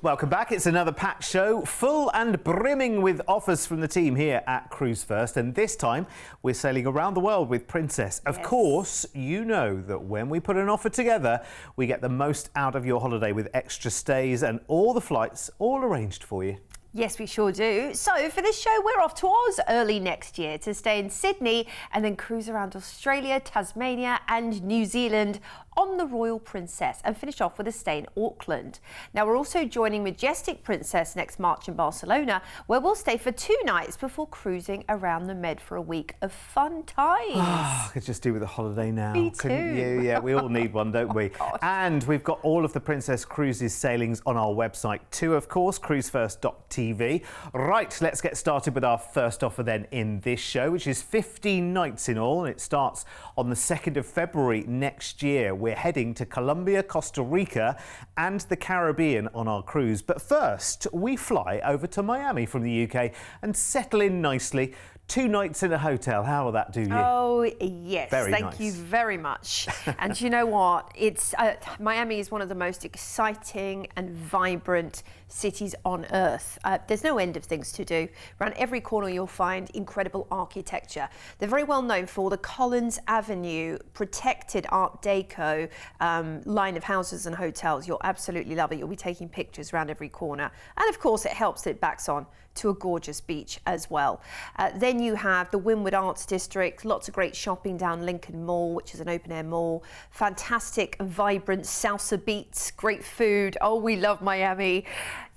Welcome back. It's another packed show, full and brimming with offers from the team here at Cruise1st. And this time, we're sailing around the world with Princess. Of course, you know that when we put an offer together, we get the most out of your holiday with extra stays and all the flights all arranged for you. Yes, we sure do. So for this show, we're off to Oz early next year to stay in Sydney and then cruise around Australia, Tasmania and New Zealand on the Royal Princess and finish off with a stay in Auckland. Now, we're also joining Majestic Princess next March in Barcelona, where we'll stay for 2 nights before cruising around the Med for a week of fun times. I could just do with a holiday now. Me too. Couldn't you? Yeah, we all need one, don't we? Oh, and we've got all of the Princess Cruises sailings on our website too, of course, cruise1st.tv. Right, let's get started with our first offer then in this show, which is 15 nights in all, and it starts on the 2nd of February next year. We're heading to Colombia, Costa Rica and the Caribbean on our cruise. But first, we fly over to Miami from the UK and settle in nicely. 2 nights in a hotel. How will that do you? Oh, yes. Very Thank nice. you very much. And you know what? It's Miami is one of the most exciting and vibrant cities on earth. There's no end of things to do. Around every corner you'll find incredible architecture. They're very well known for the Collins Avenue protected Art Deco line of houses and hotels. You'll absolutely love it. You'll be taking pictures around every corner. And of course it helps that it backs on to a gorgeous beach as well. Then you have the Wynwood Arts District, lots of great shopping down Lincoln Mall, which is an open-air mall. Fantastic, vibrant salsa beats, great food. Oh, we love Miami.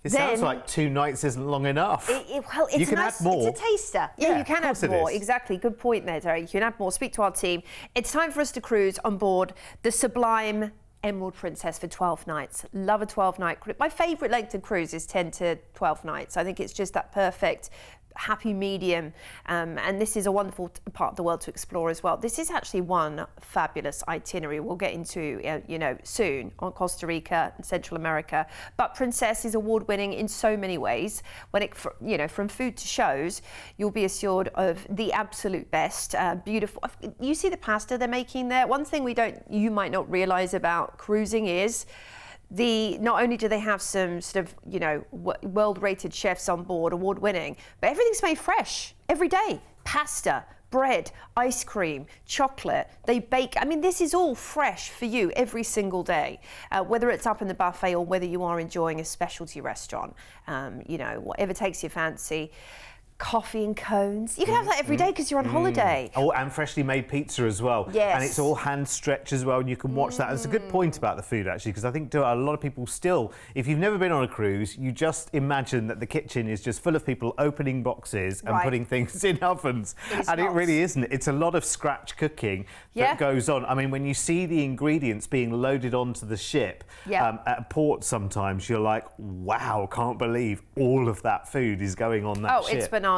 It sounds like 2 nights isn't long enough. Well, it's you can nice, add more. It's a taster. Yeah, you can add more. Exactly. Good point there, Derek. You can add more. Speak to our team. It's time for us to cruise on board the Sublime Emerald Princess for 12 nights. Love a 12-night cruise. My favourite length of cruise is 10 to 12 nights. I think it's just that perfect happy medium, and this is a wonderful part of the world to explore as well. This is actually one fabulous itinerary we'll get into soon on Costa Rica and Central America, but Princess is award-winning in so many ways. When it from food to shows, you'll be assured of the absolute best. Beautiful. You see the pasta they're making there. One thing you might not realize about cruising is not only do they have some sort of, world-rated chefs on board, award-winning, but everything's made fresh every day. Pasta, bread, ice cream, chocolate, they bake. I mean, this is all fresh for you every single day, whether it's up in the buffet or whether you are enjoying a specialty restaurant, whatever takes your fancy. Coffee and cones. You can have that every day because you're on holiday. Oh, and freshly made pizza as well. Yes. And it's all hand stretched as well, and you can watch that. And it's a good point about the food, actually, because I think a lot of people still, if you've never been on a cruise, you just imagine that the kitchen is just full of people opening boxes and putting things in ovens. And it really isn't. It's a lot of scratch cooking that goes on. I mean, when you see the ingredients being loaded onto the ship at a port sometimes, you're like, wow, can't believe all of that food is going on that ship. It's bananas.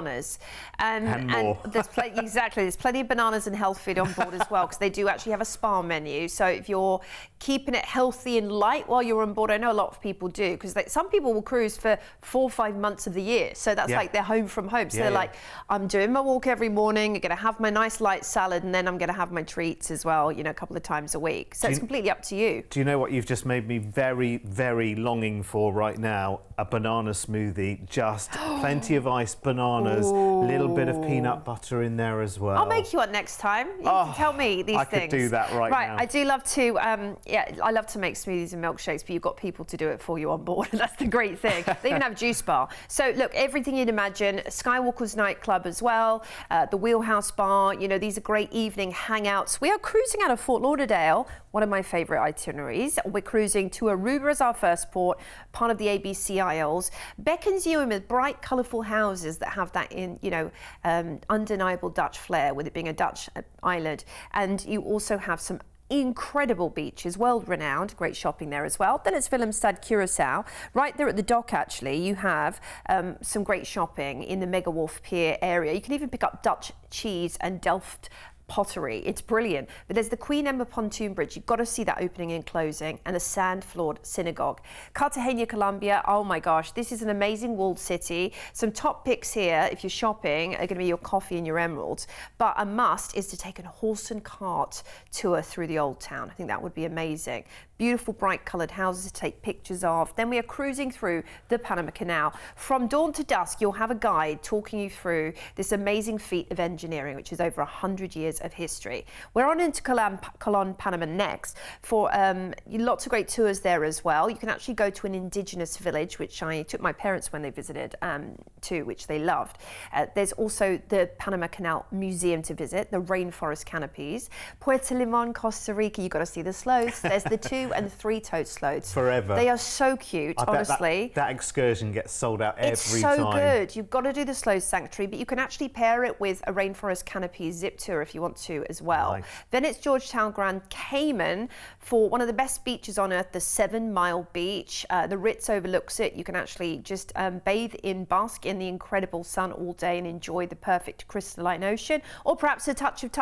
And more. There's there's plenty of bananas and health food on board as well, because they do actually have a spa menu. So if you're keeping it healthy and light while you're on board, I know a lot of people do, because some people will cruise for 4 or 5 months of the year. So that's like they're home from home. So they're like, I'm doing my walk every morning, I'm going to have my nice light salad, and then I'm going to have my treats as well, a couple of times a week. So it's completely up to you. Do you know what you've just made me very, very longing for right now? A banana smoothie, just plenty of iced bananas, little bit of peanut butter in there as well. I'll make you one next time. You can tell me these things. I could do that right now. I do love to, I love to make smoothies and milkshakes, but you've got people to do it for you on board. That's the great thing. They even have juice bar. So look, everything you'd imagine. Skywalker's nightclub as well, the Wheelhouse bar. These are great evening hangouts. We are cruising out of Fort Lauderdale, one of my favourite itineraries. We're cruising to Aruba as our first port, part of the ABC Isles. Beckons you in with bright, colourful houses that have that undeniable Dutch flair, with it being a Dutch island. And you also have some incredible beaches, world-renowned, great shopping there as well. Then it's Willemstad, Curaçao. Right there at the dock, actually, you have some great shopping in the Mega Wharf Pier area. You can even pick up Dutch cheese and Delft pottery. It's brilliant. But there's the Queen Emma pontoon bridge. You've got to see that opening and closing, and the sand-floored synagogue. Cartagena, Colombia. Oh my gosh, this is an amazing walled city. Some top picks here, if you're shopping, are going to be your coffee and your emeralds. But a must is to take a horse and cart tour through the old town. I think that would be amazing. beautiful bright coloured houses to take pictures of. Then we are cruising through the Panama Canal. From dawn to dusk, you'll have a guide talking you through this amazing feat of engineering, which is over 100 years of history. We're on into Colón, Panama next for lots of great tours there as well. You can actually go to an indigenous village, which I took my parents when they visited to, which they loved. There's also the Panama Canal Museum to visit, the rainforest canopies. Puerto Limon, Costa Rica, you've got to see the sloths. There's the 2- and 3-toed sloths. Forever. They are so cute, honestly. That excursion gets sold out every time. It's so good. You've got to do the sloth sanctuary, but you can actually pair it with a rainforest canopy zip tour if you want to as well. Nice. Then it's Georgetown Grand Cayman for one of the best beaches on earth, the 7 Mile Beach. The Ritz overlooks it. You can actually just bathe in, bask in the incredible sun all day and enjoy the perfect crystalline ocean, or perhaps a touch of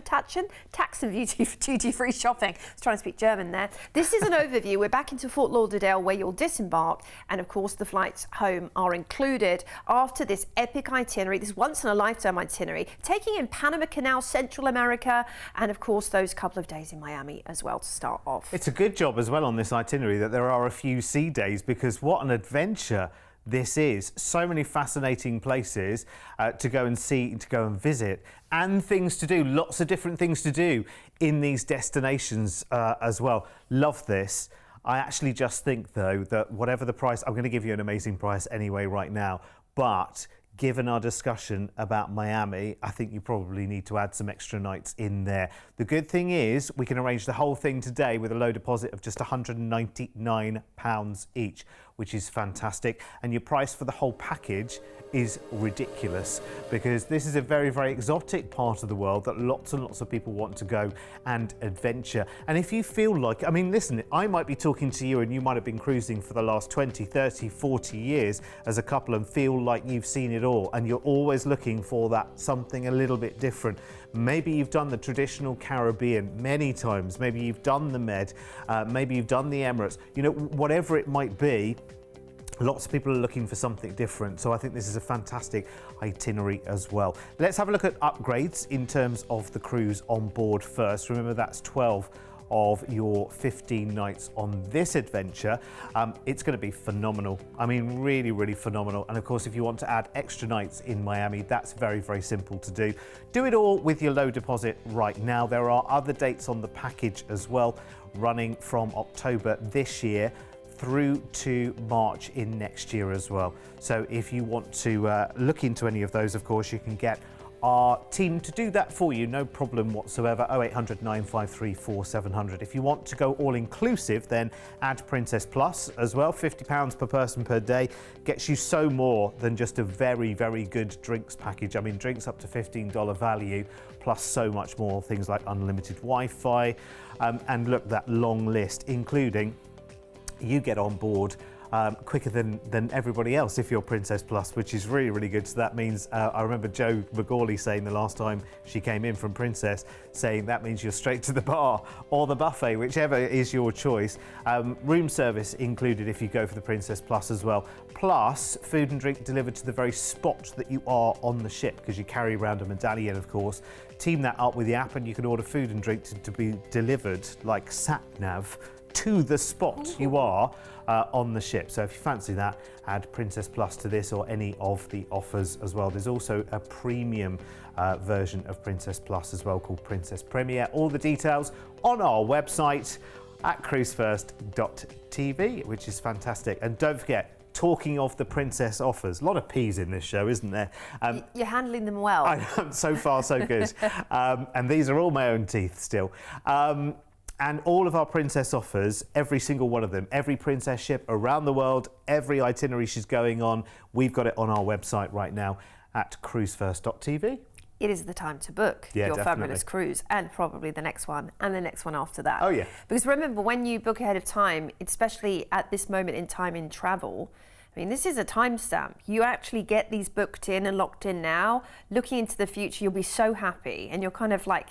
tax and duty-free shopping. I was trying to speak German there. This is an overview. We're back into Fort Lauderdale where you'll disembark, and of course the flights home are included after this epic itinerary, this once-in-a-lifetime itinerary, taking in Panama Canal, Central America, and of course those couple of days in Miami as well to start off. It's a good job as well on this itinerary that there are a few sea days, because what an adventure this is. So many fascinating places to go and see, to go and visit, and things to do, lots of different things to do in these destinations as well. Love this. I actually just think though that whatever the price, I'm going to give you an amazing price anyway right now, but given our discussion about Miami, I think you probably need to add some extra nights in there. The good thing is we can arrange the whole thing today with a low deposit of just £199 each, which is fantastic. And your price for the whole package is ridiculous, because this is a very, very exotic part of the world that lots and lots of people want to go and adventure. And if you feel like, I mean, listen, I might be talking to you and you might have been cruising for the last 20, 30, 40 years as a couple and feel like you've seen it all, and you're always looking for that something a little bit different. Maybe you've done the traditional Caribbean many times, maybe you've done the Med, maybe you've done the Emirates, you know, whatever it might be. Lots of people are looking for something different, so I think this is a fantastic itinerary as well. Let's have a look at upgrades in terms of the cruise on board first. Remember, that's 12 of your 15 nights on this adventure. It's going to be phenomenal. I mean, really, really phenomenal. And of course, if you want to add extra nights in Miami, that's very, very simple to do. Do it all with your low deposit right now. There are other dates on the package as well, running from October this year through to March in next year as well. So if you want to look into any of those, of course, you can get our team to do that for you, no problem whatsoever. 0800 953 4700. If you want to go all inclusive, then add Princess Plus as well. £50 per person per day gets you so more than just a very, very good drinks package. I mean, drinks up to $15 value, plus so much more, things like unlimited Wi-Fi, and look, that long list, including you get on board quicker than everybody else if you're Princess Plus, which is really, really good. So that means, I remember Joe McGawley saying the last time she came in from Princess, saying that means you're straight to the bar or the buffet, whichever is your choice. Room service included if you go for the Princess Plus as well. Plus, food and drink delivered to the very spot that you are on the ship, because you carry around a medallion, of course. Team that up with the app and you can order food and drink to be delivered like sat-nav to the spot you are on the ship. So if you fancy that, add Princess Plus to this or any of the offers as well. There's also a premium version of Princess Plus as well called Princess Premier. All the details on our website at Cruise1st.tv, which is fantastic. And don't forget, talking of the princess offers, a lot of P's in this show, isn't there? You're handling them well. I know, so far so good. And these are all my own teeth still. And all of our princess offers, every single one of them, every princess ship around the world, every itinerary she's going on, we've got it on our website right now at Cruise1st.tv. It is the time to book your fabulous cruise, and probably the next one and the next one after that. Oh yeah. Because remember, when you book ahead of time, especially at this moment in time in travel, I mean, this is a timestamp. You actually get these booked in and locked in now. Looking into the future, you'll be so happy, and you're kind of like,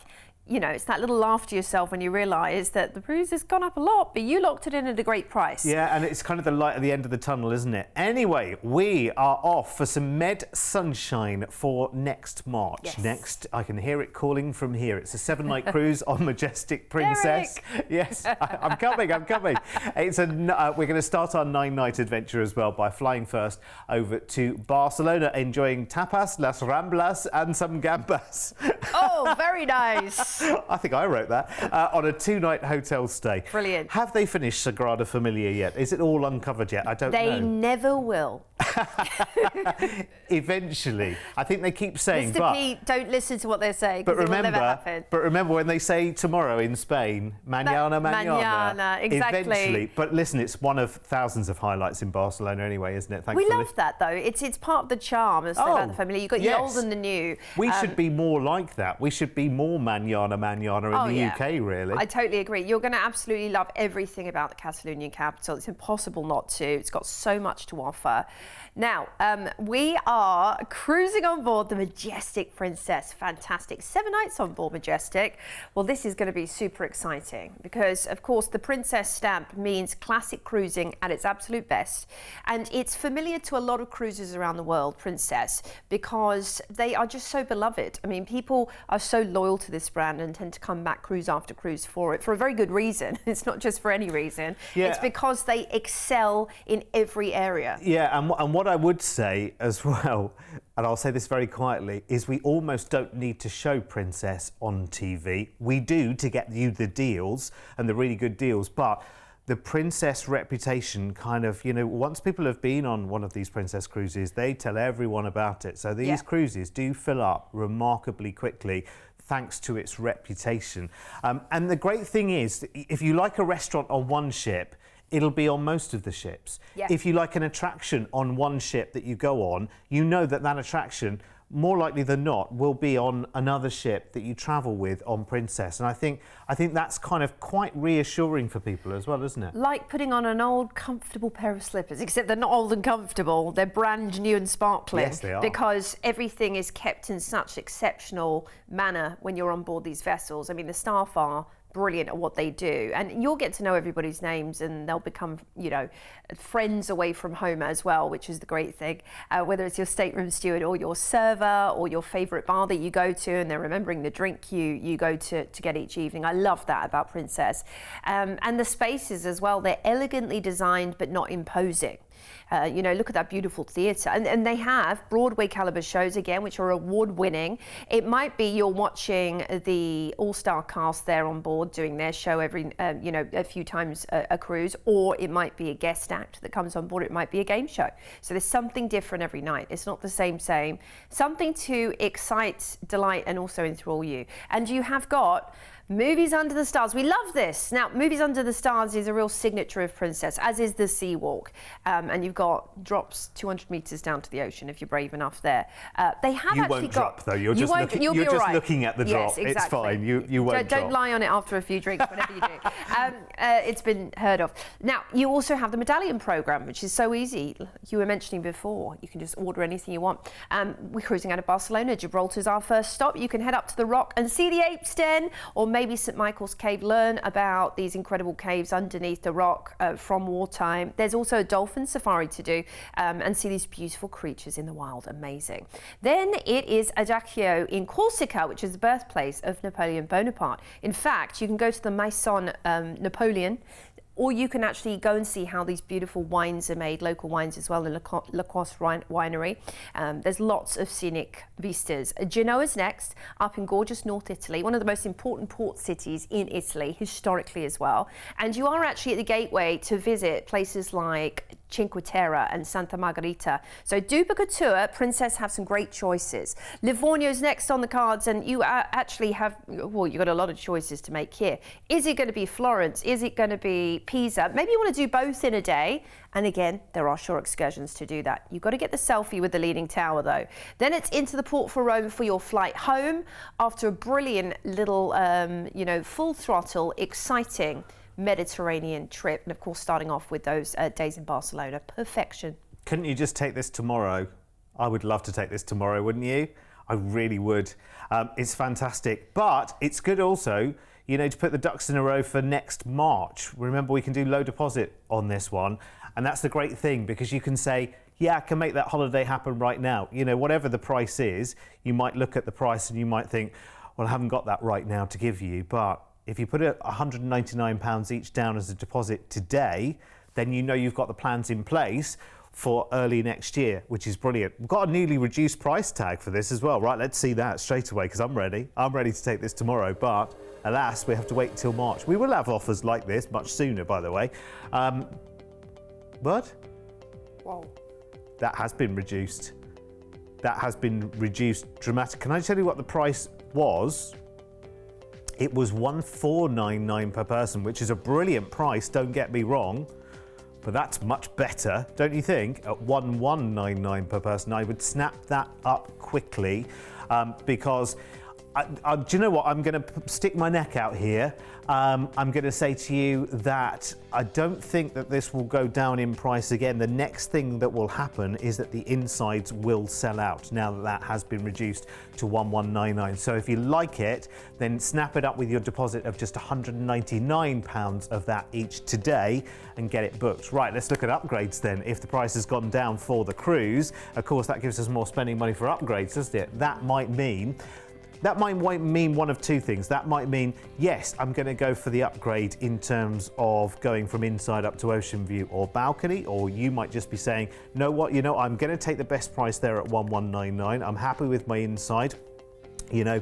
you know, it's that little laugh to yourself when you realise that the cruise has gone up a lot, but you locked it in at a great price. Yeah, and it's kind of the light at the end of the tunnel, isn't it? Anyway, we are off for some Med Sunshine for next March. Yes. Next, I can hear it calling from here. It's a 7-night cruise on Majestic Princess. Derek. Yes, I'm coming. It's we're going to start our 9-night adventure as well by flying first over to Barcelona, enjoying tapas, las ramblas, and some gambas. Oh, very nice. I think I wrote that, on a 2-night hotel stay. Brilliant. Have they finished Sagrada Familia yet? Is it all uncovered yet? I don't know. They never will. Eventually. I think they keep saying, Mr. Pete, don't listen to what they're saying, because it will never happen. But remember when they say tomorrow in Spain, mañana. Mañana, exactly. Eventually. But listen, it's one of thousands of highlights in Barcelona anyway, isn't it? Thankfully. We love that, though. It's part of the charm of Sagrada Familia. You've got the old and the new. We should be more like that. We should be more mañana in the UK, really. I totally agree. You're going to absolutely love everything about the Catalonian capital. It's impossible not to. It's got so much to offer. Now, we are cruising on board the Majestic Princess. Fantastic. 7 nights on board Majestic. Well, this is going to be super exciting because, of course, the Princess stamp means classic cruising at its absolute best. And it's familiar to a lot of cruisers around the world, Princess, because they are just so beloved. I mean, people are so loyal to this brand and tend to come back cruise after cruise for it for a very good reason. It's not just for any reason. Yeah. It's because they excel in every area. Yeah, and what I would say as well, and I'll say this very quietly, is we almost don't need to show Princess on TV. We do to get you the deals and the really good deals, but the Princess reputation kind of, you know, once people have been on one of these Princess cruises, they tell everyone about it. So these cruises do fill up remarkably quickly, thanks to its reputation. And the great thing is, if you like a restaurant on one ship, it'll be on most of the ships. Yeah. If you like an attraction on one ship that you go on, you know that that attraction, more likely than not, will be on another ship that you travel with on Princess. And I think that's kind of quite reassuring for people as well, isn't it? Like putting on an old, comfortable pair of slippers, except they're not old and comfortable. They're brand new and sparkling. Yes, they are. Because everything is kept in such exceptional manner when you're on board these vessels. I mean, the staff are brilliant at what they do, and you'll get to know everybody's names and they'll become, you know, friends away from home as well, which is the great thing. Whether it's your stateroom steward or your server or your favorite bar that you go to, and they're remembering the drink you go to get each evening. I love that about Princess. And the spaces as well, they're elegantly designed but not imposing. You know, look at that beautiful theatre. And they have Broadway caliber shows again, which are award winning. It might be you're watching the all-star cast there on board doing their show every, you know, a few times a cruise, or it might be a guest act that comes on board. It might be a game show. So there's something different every night. It's not the same. Something to excite, delight, and also enthrall you. And you have got Movies Under the Stars. We love this. Now, Movies Under the Stars is a real signature of Princess, as is the Sea Walk. And you've got drops 200 metres down to the ocean if you're brave enough there. They have you won't drop, though. You're just looking at the drop. Yes, exactly. It's fine. You won't drop. Don't lie on it after a few drinks, whatever you do. It's been heard of. Now, you also have the medallion programme, which is so easy. You were mentioning before, you can just order anything you want. We're cruising out of Barcelona. Gibraltar's our first stop. You can head up to the Rock and see the Apes Den, or maybe St Michael's Cave. Learn about these incredible caves underneath the rock from wartime. There's also a dolphin safari to do and see these beautiful creatures in the wild. Amazing. Then it is Ajaccio in Corsica, which is the birthplace of Napoleon Bonaparte. In fact, you can go to the Maison Napoleon, or you can actually go and see how these beautiful wines are made, local wines as well, in La Coste Winery. There's lots of scenic vistas. Genoa's next, up in gorgeous North Italy, one of the most important port cities in Italy, historically as well. And you are actually at the gateway to visit places like Cinque Terre and Santa Margherita. So do book a tour. Princess have some great choices. Livorno's next on the cards, and you actually have, well, you've got a lot of choices to make here. Is it going to be Florence? Is it going to be Pisa? Maybe you want to do both in a day. And again, there are shore excursions to do that. You've got to get the selfie with the Leaning Tower, though. Then it's into the port for Rome for your flight home after a brilliant little, you know, full throttle, exciting Mediterranean trip, and of course starting off with those days in Barcelona. Perfection. Couldn't you just take this tomorrow? I would love to take this tomorrow, wouldn't you? I really would. It's fantastic, but it's good also, you know, to put the ducks in a row for next March. Remember, we can do low deposit on this one, and that's the great thing, because you can say, yeah, I can make that holiday happen right now. You know, whatever the price is, you might look at the price and you might think, well, I haven't got that right now to give you. But if you put £199 each down as a deposit today, then you know you've got the plans in place for early next year, which is brilliant. We've got a newly reduced price tag for this as well, right? Let's see that straight away, because I'm ready. I'm ready to take this tomorrow, but alas, we have to wait until March. We will have offers like this much sooner, by the way. But whoa, that has been reduced. That has been reduced dramatically. Can I tell you what the price was? It was $1,499 per person, which is a brilliant price, don't get me wrong. But that's much better, don't you think? At $1,199 per person, I would snap that up quickly because, do you know what? I'm going to stick my neck out here. I'm going to say to you that I don't think that this will go down in price again. The next thing that will happen is that the insides will sell out now that that has been reduced to $1,199. So if you like it, then snap it up with your deposit of just £199 of that each today and get it booked. Right, let's look at upgrades then. If the price has gone down for the cruise, of course, that gives us more spending money for upgrades, doesn't it? That might mean one of two things. That might mean, yes, I'm going to go for the upgrade in terms of going from inside up to ocean view or balcony, or you might just be saying, know what, you know, I'm going to take the best price there at $1,199. I'm happy with my inside. You know,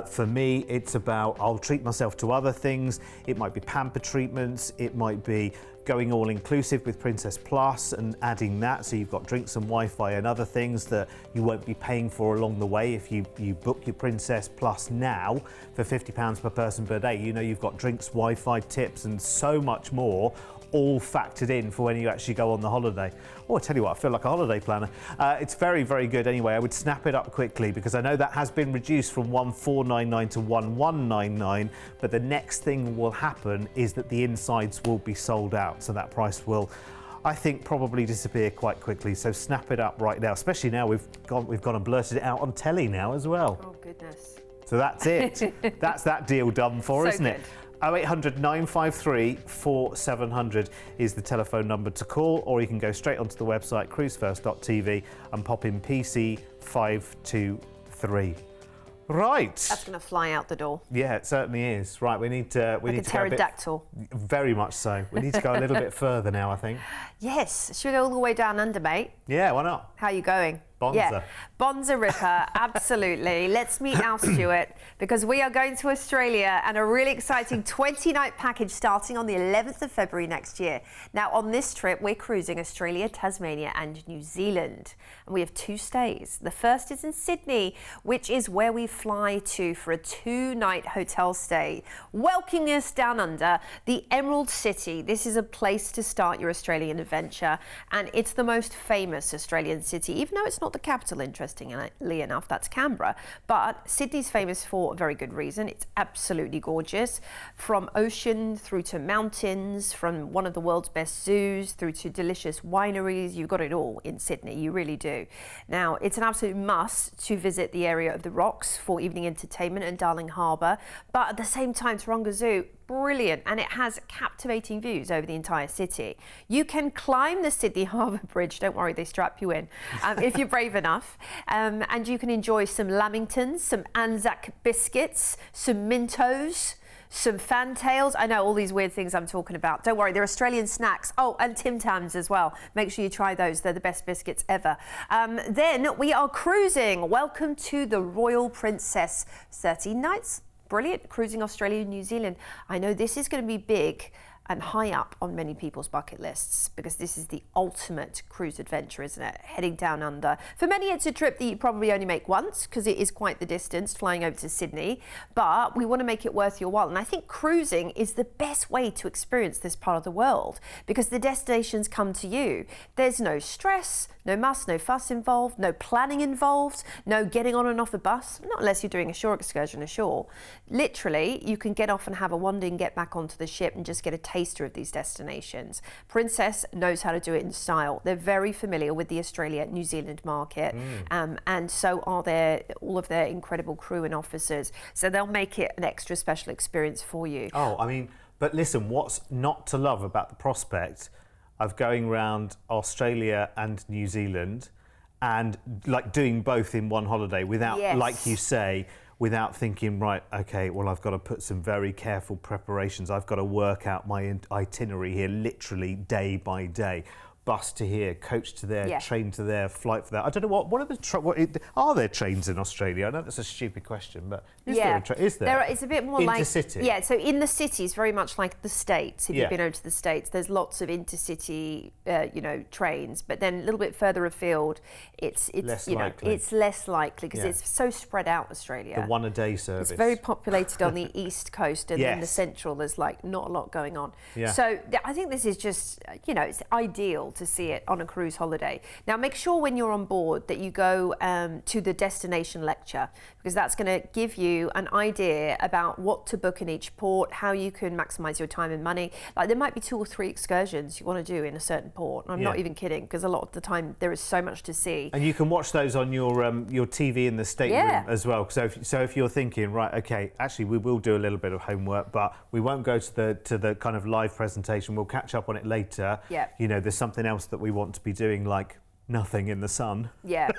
for me, it's about, I'll treat myself to other things. It might be pamper treatments. It might be going all inclusive with Princess Plus and adding that. So you've got drinks and Wi-Fi and other things that you won't be paying for along the way. If you book your Princess Plus now for £50 per person per day, you know, you've got drinks, Wi-Fi, tips and so much more, all factored in for when you actually go on the holiday. Oh, I tell you what, I feel like a holiday planner. It's very, very good anyway. I would snap it up quickly because I know that has been reduced from $1,499 to $1,199, but the next thing will happen is that the insides will be sold out. So that price will, I think, probably disappear quite quickly. So snap it up right now, especially now we've gone and blurted it out on telly now as well. Oh, goodness. So that's it. That's that deal done for, isn't it? 0800 953 4700 is the telephone number to call, or you can go straight onto the website cruise1st.tv and pop in PC523. Right. That's going to fly out the door. Yeah, it certainly is. Right, we need to like a pterodactyl. Very much so. We need to go a little bit further now, I think. Yes. Should we go all the way down under, mate? Yeah, why not? How are you going? Bonza. Yeah, Bonza Ripper, absolutely. Let's meet Al Stewart, because we are going to Australia and a really exciting 20-night package starting on the 11th of February next year. Now, on this trip, we're cruising Australia, Tasmania and New Zealand. And we have 2 stays. The first is in Sydney, which is where we fly to for a 2-night hotel stay, welcoming us down under the Emerald City. This is a place to start your Australian adventure, and it's the most famous Australian city, even though it's not the capital, interestingly enough. That's Canberra, but Sydney's famous for a very good reason. It's absolutely gorgeous, from ocean through to mountains, from one of the world's best zoos through to delicious wineries. You've got it all in Sydney, you really do. Now, it's an absolute must to visit the area of the Rocks for evening entertainment and Darling Harbour, but at the same time, Taronga Zoo, brilliant, and it has captivating views over the entire city. You can climb the Sydney Harbour Bridge, don't worry, they strap you in, if you're brave enough, and you can enjoy some lamingtons, some Anzac biscuits, some Mintos, some fantails. I know all these weird things I'm talking about. Don't worry, they're Australian snacks. Oh, and Tim Tams as well. Make sure you try those. They're the best biscuits ever. Then we are cruising. Welcome to the Royal Princess. 13 nights. Brilliant. Cruising Australia and New Zealand. I know this is going to be big and high up on many people's bucket lists, because this is the ultimate cruise adventure, isn't it? Heading down under. For many, it's a trip that you probably only make once, because it is quite the distance flying over to Sydney, but we want to make it worth your while. And I think cruising is the best way to experience this part of the world, because the destinations come to you. There's no stress, no muss, no fuss involved, no planning involved, no getting on and off a bus, not unless you're doing a shore excursion ashore. Literally, you can get off and have a wander and get back onto the ship and just get a taste taster of these destinations. Princess knows how to do it in style. They're very familiar with the Australia, New Zealand market, and so are all of their incredible crew and officers. So they'll make it an extra special experience for you. Oh, I mean, but listen, what's not to love about the prospect of going around Australia and New Zealand and like doing both in one holiday without, like you say, without thinking, right, okay, well, I've got to put some very careful preparations. I've got to work out my itinerary here, literally day by day. Bus to here, coach to there, train to there, flight for there. I don't know what are the are there trains in Australia? I know that's a stupid question, but is there a train? Is there? It's a bit more intercity. Yeah, so in the cities, very much like the States. If you've been over to the States, there's lots of intercity, trains. But then a little bit further afield, it's less likely because it's so spread out. Australia. The one-a-day service. It's very populated on the east coast, and then the central. There's like not a lot going on. Yeah. So I think this is just it's ideal to see it on a cruise holiday. Now make sure when you're on board that you go to the destination lecture, because that's going to give you an idea about what to book in each port, how you can maximize your time and money. Like there might be 2 or 3 excursions you want to do in a certain port. I'm not even kidding, because a lot of the time there is so much to see. And you can watch those on your TV in the stateroom as well. So if you're thinking, right, okay, actually we will do a little bit of homework, but we won't go to the kind of live presentation. We'll catch up on it later. Yeah. There's something else that we want to be doing, like nothing in the sun. Yeah.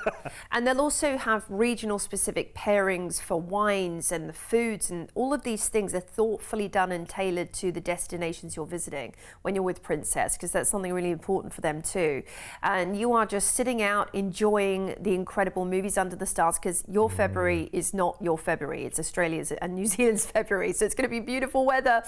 And they'll also have regional specific pairings for wines and the foods, and all of these things are thoughtfully done and tailored to the destinations you're visiting when you're with Princess, because that's something really important for them too. And you are just sitting out enjoying the incredible movies under the stars, because your February is not your February, it's Australia's and New Zealand's February. So it's going to be beautiful weather,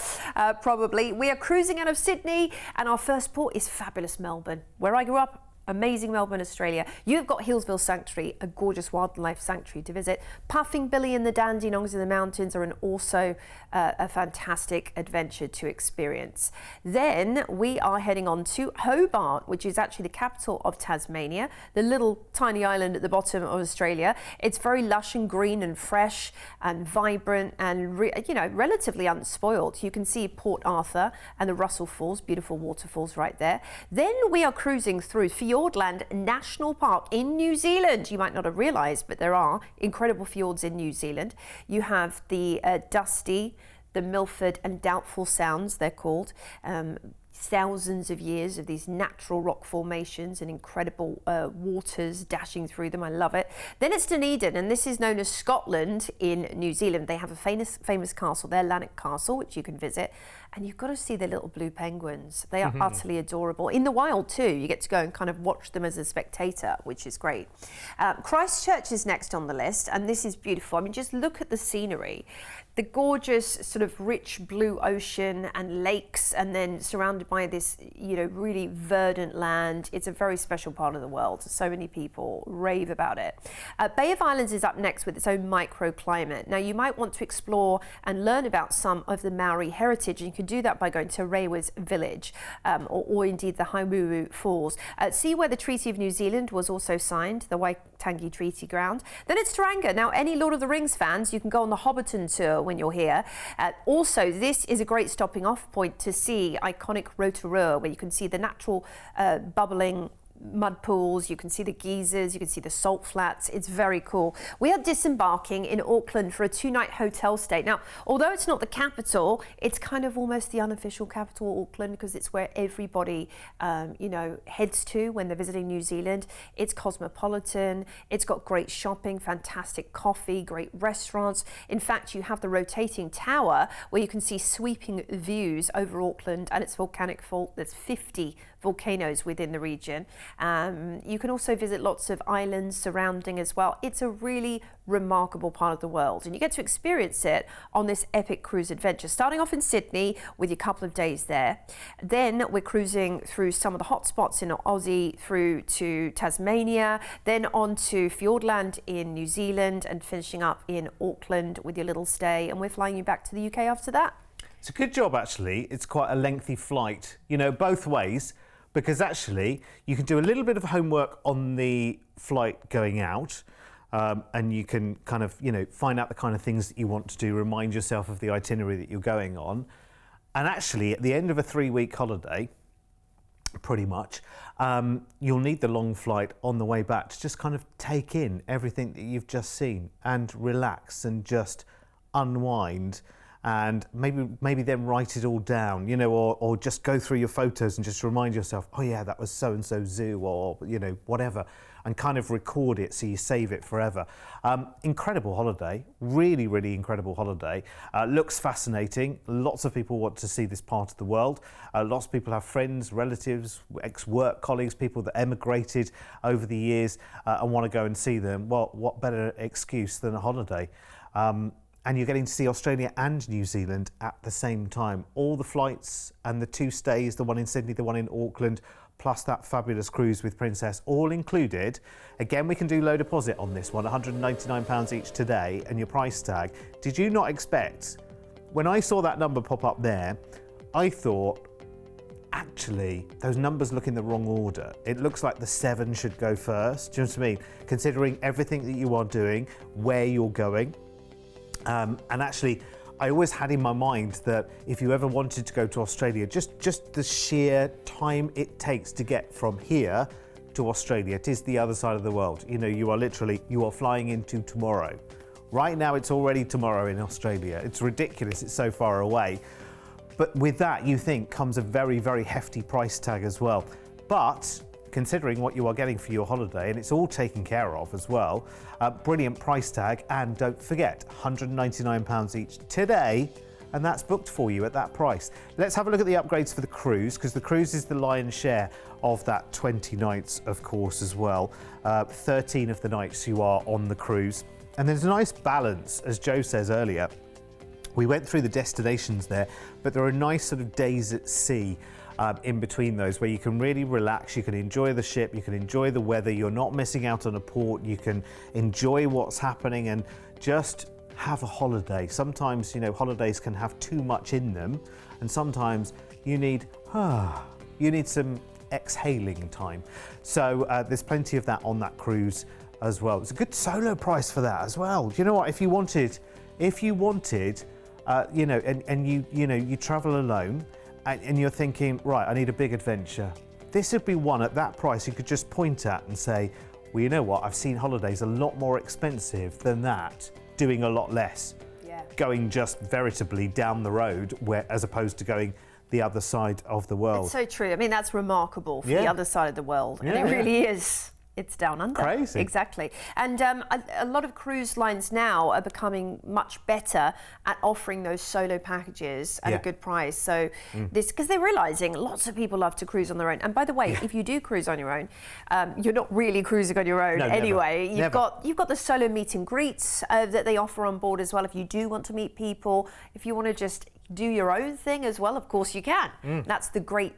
probably. We are cruising out of Sydney, and our first port is fabulous Melbourne, where I grew up. Amazing Melbourne, Australia. You've got Hillsville Sanctuary, a gorgeous wildlife sanctuary to visit. Puffing Billy and the Dandenongs in the mountains are also a fantastic adventure to experience. Then we are heading on to Hobart, which is actually the capital of Tasmania, the little tiny island at the bottom of Australia. It's very lush and green and fresh and vibrant and relatively unspoiled. You can see Port Arthur and the Russell Falls, beautiful waterfalls right there. Then we are cruising through Fiordland National Park in New Zealand. You might not have realised, but there are incredible fjords in New Zealand. You have the Dusty, the Milford and Doubtful Sounds, they're called. Thousands of years of these natural rock formations and incredible waters dashing through them. I love it. Then it's Dunedin, and this is known as Scotland in New Zealand. They have a famous castle there, Lanark Castle, which you can visit. And you've got to see the little blue penguins. They are utterly adorable. In the wild too, you get to go and kind of watch them as a spectator, which is great. Christchurch is next on the list, and this is beautiful. I mean, just look at the scenery. The gorgeous sort of rich blue ocean and lakes, and then surrounded by this, really verdant land. It's a very special part of the world. So many people rave about it. Bay of Islands is up next with its own microclimate. Now, you might want to explore and learn about some of the Maori heritage, and you can do that by going to Rewa's village, or indeed the Haiwuru Falls. See where the Treaty of New Zealand was also signed, the Waitangi Treaty Ground. Then it's Tauranga. Now, any Lord of the Rings fans, you can go on the Hobbiton tour when you're here. Also, this is a great stopping off point to see iconic Rotorua, where you can see the natural bubbling mud pools, you can see the geysers, you can see the salt flats. It's very cool. We are disembarking in Auckland for a 2-night hotel stay. Now, although it's not the capital, it's kind of almost the unofficial capital, Auckland, because it's where everybody, heads to when they're visiting New Zealand. It's cosmopolitan. It's got great shopping, fantastic coffee, great restaurants. In fact, you have the rotating tower where you can see sweeping views over Auckland and its volcanic fault. There's 50 volcanoes within the region. You can also visit lots of islands surrounding as well. It's a really remarkable part of the world, and you get to experience it on this epic cruise adventure, starting off in Sydney with a couple of days there. Then we're cruising through some of the hot spots in Aussie through to Tasmania, then on to Fiordland in New Zealand, and finishing up in Auckland with your little stay, and we're flying you back to the UK after that. It's a good job, actually. It's quite a lengthy flight, both ways, because actually you can do a little bit of homework on the flight going out, and you can kind of, find out the kind of things that you want to do, remind yourself of the itinerary that you're going on. And actually, at the end of a 3-week holiday, pretty much, you'll need the long flight on the way back to just kind of take in everything that you've just seen and relax and just unwind, and maybe then write it all down, you know, or just go through your photos and just remind yourself, oh yeah, that was so-and-so zoo, or, you know, whatever, and kind of record it so you save it forever. Incredible holiday, really, really incredible holiday. Looks fascinating. Lots of people want to see this part of the world. Lots of people have friends, relatives, ex-work colleagues, people that emigrated over the years and want to go and see them. Well, what better excuse than a holiday? And you're getting to see Australia and New Zealand at the same time. All the flights and the 2 stays, the one in Sydney, the one in Auckland, plus that fabulous cruise with Princess, all included. Again, we can do low deposit on this one, £199 each today, and your price tag. Did you not expect, when I saw that number pop up there, I thought, actually, those numbers look in the wrong order. It looks like the 7 should go first. Do you know what I mean? Considering everything that you are doing, where you're going. And actually, I always had in my mind that if you ever wanted to go to Australia, just the sheer time it takes to get from here to Australia, it is the other side of the world. You know, you are flying into tomorrow. Right now, it's already tomorrow in Australia. It's ridiculous, it's so far away. But with that, you think, comes a very, very hefty price tag as well. But considering what you are getting for your holiday, and it's all taken care of as well, brilliant price tag, and don't forget, £199 each today, and that's booked for you at that price. Let's have a look at the upgrades for the cruise, because the cruise is the lion's share of that 20 nights, of course, as well. 13 of the nights you are on the cruise. And there's a nice balance, as Joe says earlier. We went through the destinations there, but there are nice sort of days at sea in between those where you can really relax, you can enjoy the ship, you can enjoy the weather, you're not missing out on a port, you can enjoy what's happening and just have a holiday. Sometimes, you know, holidays can have too much in them, and sometimes you need some exhaling time. So there's plenty of that on that cruise as well. It's a good solo price for that as well. Do you know what? If you wanted, you know, and you travel alone, and you're thinking, right, I need a big adventure. This would be one at that price you could just point at and say, well, you know what, I've seen holidays a lot more expensive than that, doing a lot less. Yeah. Going just veritably down the road, as opposed to going the other side of the world. It's so true. I mean, that's remarkable for the other side of the world. And it really is. It's down under. Crazy. Exactly. And a lot of cruise lines now are becoming much better at offering those solo packages at a good price. So because they're realizing lots of people love to cruise on their own. And by the way, if you do cruise on your own, you're not really cruising on your own anyway. You've got the solo meet and greets that they offer on board as well. If you do want to meet people, if you want to just do your own thing as well, of course you can. That's the great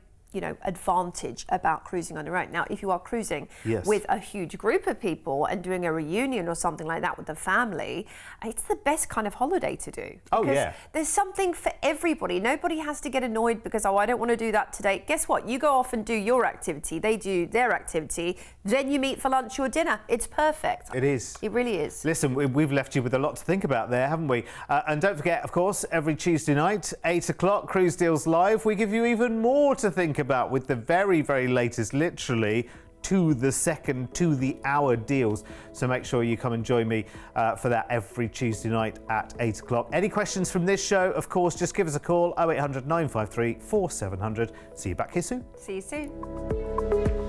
advantage about cruising on your own. Now, if you are cruising with a huge group of people and doing a reunion or something like that with the family, it's the best kind of holiday to do. There's something for everybody. Nobody has to get annoyed because, oh, I don't want to do that today. Guess what? You go off and do your activity. They do their activity. Then you meet for lunch or dinner. It's perfect. It is. It really is. Listen, we've left you with a lot to think about there, haven't we? And don't forget, of course, every Tuesday night, 8 o'clock, Cruise Deals Live, we give you even more to think about with the very, very latest, literally to the second, to the hour deals. So make sure you come and join me for that every Tuesday night at 8 o'clock. Any questions from this show, of course, just give us a call, 0800 953 4700. See you back here soon. See you soon.